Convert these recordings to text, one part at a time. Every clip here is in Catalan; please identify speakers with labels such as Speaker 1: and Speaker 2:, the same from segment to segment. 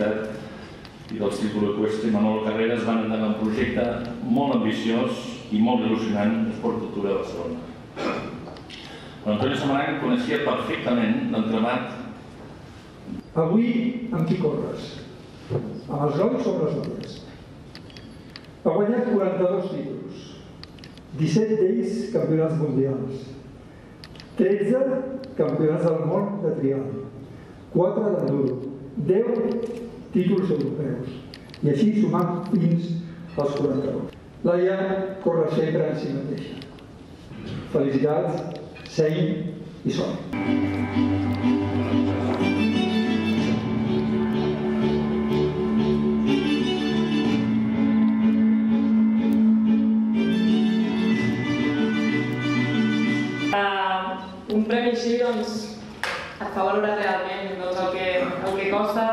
Speaker 1: i del Círculo Eqüestre Manolo Carreras van endavant un projecte molt ambiciós i molt il·lusionant d'Esport Cultura de Barcelona. L'Antonio Samaranch coneixia perfectament l'entramat.
Speaker 2: Avui amb qui corres? Amb els gols o amb les noies? Ha guanyat 42 títols, 17 d'ells campionats mundials, 13 campionats del món de trial, 4 d'enduro, 10 títols europeus, i així sumant fins als 42. Laia corre sempre en si mateixa. Felicitats, seny i sort.
Speaker 3: Un premi així, doncs, et fa valorar realment el que costa,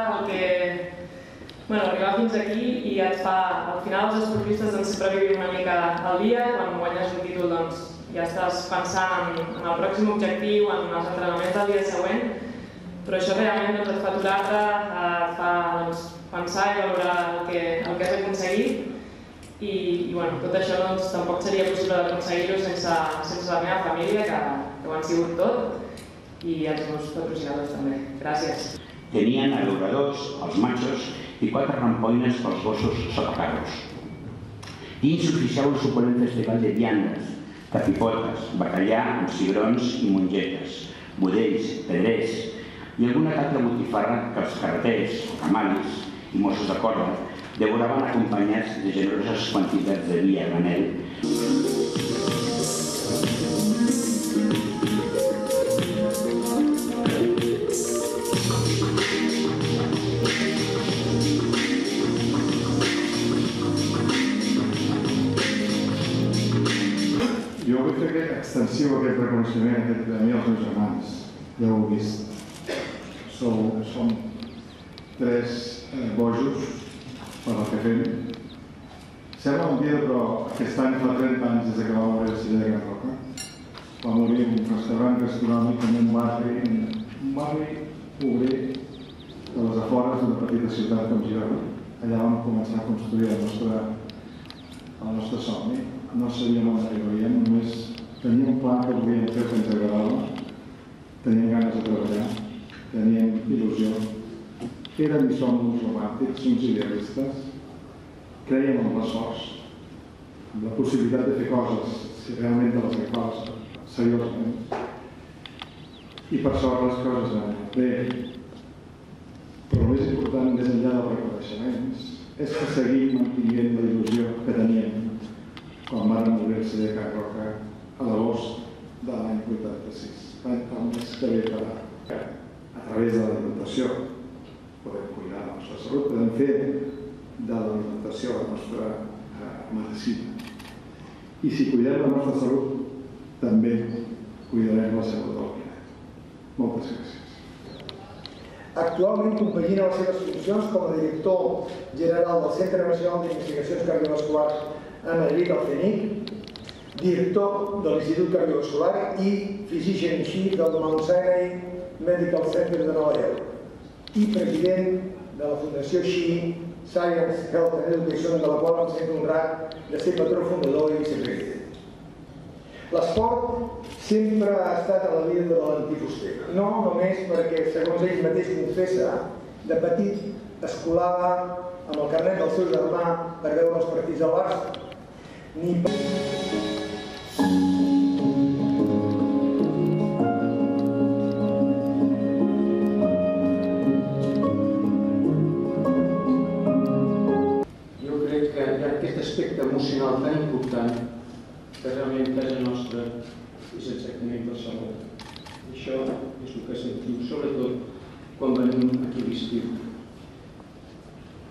Speaker 3: arribar fins aquí, i et fa, al final els esportistes sempre vivim una mica al dia. Quan guanyes un títol ja estàs pensant en el pròxim objectiu, en els entrenaments del dia següent, però això realment et fa aturar-te, et fa pensar i valorar el que has aconseguit, i tot això tampoc seria possible d'aconseguir-ho sense la meva família, que ho han sigut tot, i els meus patrocinadors també. Gràcies.
Speaker 4: Tenien abeuradors, els machos, i 4 rampoines pels gossos sota carros. Dins s'oficiava un suculent festival de viandes, capipotes, bacallà amb cigrons i mongetes, budells, pedrers i alguna altra botifarra que els carreters, camalis i mossos de corda devoraven acompanyats de generoses quantitats de vi a granel.
Speaker 5: Jo vull fer extensiu aquest reconeixement, aquest premi als meus germans. Ja ho heu vist. Som 3 bojos per el que fem. Sembla mentida, però aquest any fa 30 anys des que va morir la Silla de Can Roca. Va morir en un restaurant gastronòmic en un barri obrer de les afores d'una petita ciutat com Girona. Allà vam començar a construir el nostre somni. No sabíem on arribaríem, només teníem un pla que volíem fer que ens agradava, teníem ganes de treballar, teníem il·lusió, érem i som uns romàntics, uns idealistes, crèiem en l'esforç, en la possibilitat de fer coses, si realment de les coses, seriosament, i per sort les coses van bé. Però el més important, més enllà dels reconeixements, és que seguim mantenint la il·lusió que teníem quan van morir-se de Can Roca a l'agost de l'any 86. L'any més que ve per a través de l'alimentació podem cuidar la nostra salut, podem fer de l'alimentació la nostra medicina. I si cuidem la nostra salut, també cuidarem la salut del planeta. Moltes gràcies.
Speaker 2: Actualment compagina les seves funcions com a director general del Centre Nacional d'Investigacions Cardiovasculars a Madrid, al CENIC, director de l'Institut Cardiovascular i Physician in Chief del Mount Sinai Medical Center de Nova York i president de la Fundació Shi Science, Health and Education, de la qual em sento honrat de ser patró fundador i vicepresident. L'esport sempre ha estat a la vida de l'antifuster, no només perquè, segons ell mateix confessa, de petit es colava amb el carnet del seu germà per veure els partits del Barça, ni per...
Speaker 6: Jo crec que hi ha aquest aspecte emocional tan important que realment casa nostra és exactament Barcelona. I això és el que sentim, sobretot quan venim aquí a l'estiu.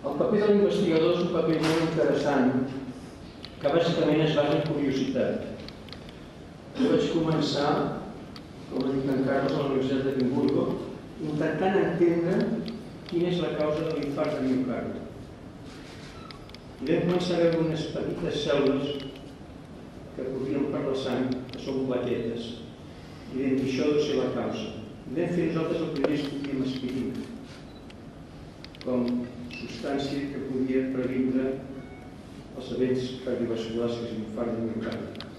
Speaker 6: El paper de l'investigador és un paper molt interessant que bàsicament es basa en curiositat. Jo vaig començar, com ha dit en Carlos, a la Universitat d'Edimburgo, intentant entendre quina és la causa de l'infart de miocardi. I vam començar a veure unes petites cèl·lules que corrien per la sang, que són plaquetes, i vam dir això deu ser la causa. I vam fer nosaltres el primer estudi amb aspirina. com substància que podia previndre els events cardiovasculars que s'infart de miocardi.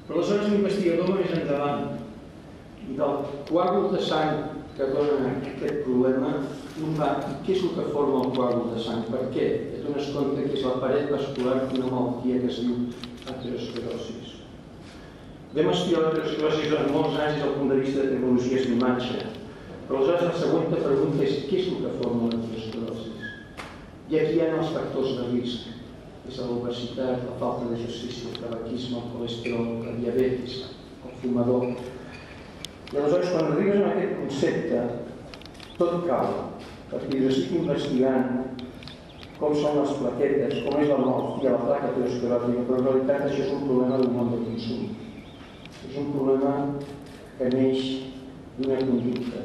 Speaker 6: Però aleshores l'investigador va més endavant i del coàgul de sang que dona aquest problema no va, què és el que forma el coàgul de sang? Per què? Et dones compte que és la paret vascular d'una malaltia que es diu aterosclerosi. Vam estudiar l'aterosclerosi durant molts anys des del punt de vista de tecnologies d'imatge. Però aleshores la següent pregunta és què és el que forma l'aterosclerosi? I aquí hi ha els factors de risc. És l'obesitat, la falta d'exercici, el tabaquisme, el colesterol, la diabetis, el fumador. I aleshores, quan arribes a aquest concepte, tot cau, perquè jo estic investigant com són les plaquetes, com és la malaltia, la placa ateroscleròtica, però en realitat això és un problema d'un món de consum. És un problema que neix d'una conducta.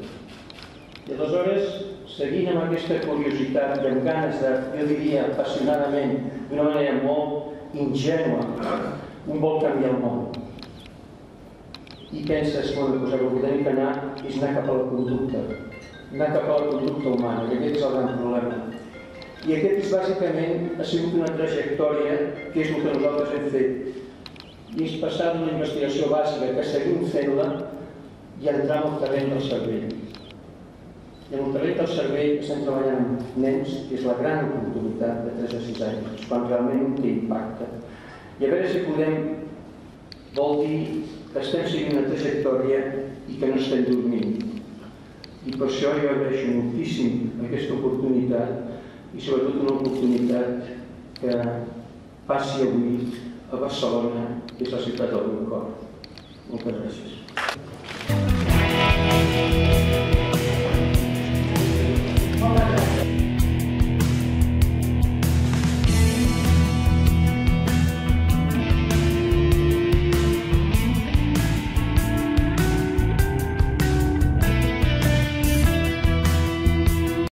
Speaker 6: I aleshores, seguint amb aquesta curiositat i amb ganes de, jo diria, apassionadament, d'una manera molt ingènua, un vol canviar el món. I penses, bueno, doncs el que tenim que anar és anar cap a la conducta, anar cap a la conducta humana, i aquest és el gran problema. I aquest bàsicament ha sigut una trajectòria que és el que nosaltres hem fet. I és passar d'una investigació bàsica que seguim fent-la i entrar en el terreny del cervell. I en el terreny del cervell estem treballant amb nens, que és la gran oportunitat de 3 a 6 anys, quan realment té impacte. I a veure si podem, vol dir que estem seguint una trajectòria i que no estem dormint. I per això jo agraeixo moltíssim aquesta oportunitat i sobretot una oportunitat que passi avui a Barcelona, que és la ciutat del meu cor. Moltes gràcies.